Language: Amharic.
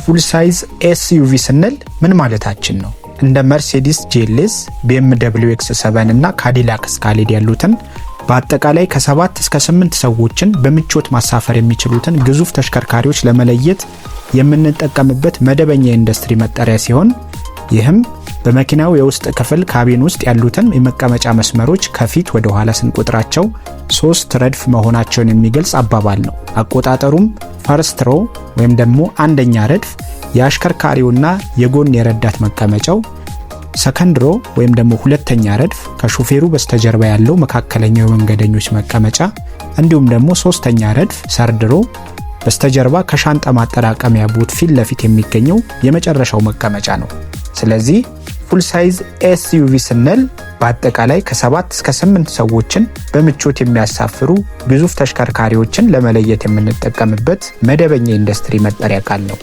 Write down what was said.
ፉል ሳይዝ ኤስዩቪ ስንል ምን ማለታችን ነው? እንደ መርሴዲስ GLS፣ BMW X7 እና ካዲላክ ስካሌድ ያሉትን በአጠቃላይ ከ7 እስከ 8 ሰዎችን በምቾት ማሳፈር የሚችሉትን ግዙፍ ተሽከርካሪዎች ለመለየት የምንጠቀምበት መደበኛ ኢንዱስትሪ መጠሪያ ሲሆን ይህም በመኪናው የውስጥ ክፍል ካቢን ውስጥ ያሉትን የመቀመጫ መስመሮች ከፊት ወደ ኋላ ስንቆጥራቸው 3 ረድፍ መሆናቸውን የሚገልጽ አባባል ነው። አቆጣጠሩም ፈርስት ሮ ወይም ደግሞ አንደኛ ረድፍ የአሽከርካሪውና የጎን የረዳት መቀመጫው፣ ሰከንድ ሮ ወይም ደግሞ ሁለተኛ ረድፍ ከሹፌሩ በስተጀርባ ያለው መካከለኛው የመንገደኞች መቀመጫ፣ እንዲሁም ደግሞ ሶስተኛ ረድፍ ሰርድ ሮ በስተጀርባ ከሻንጣ ማጠራቀሚያ ቦት ፊት ለፊት የሚገኘው የመጨረሻው መቀመጫ ነው። ስለዚህ ፉል ሳይዝ ኤስዩቪ ስንል በአጠቃላይ ከ7 እስከ 8 ሰዎችን በምቾት የሚያሳፍሩ ግዙፍ ተሽከርካሪዎችን ለመለየት የምንጠቀምበት መደበኛ ኢንዱስትሪ መጠሪያ ቃል ነው።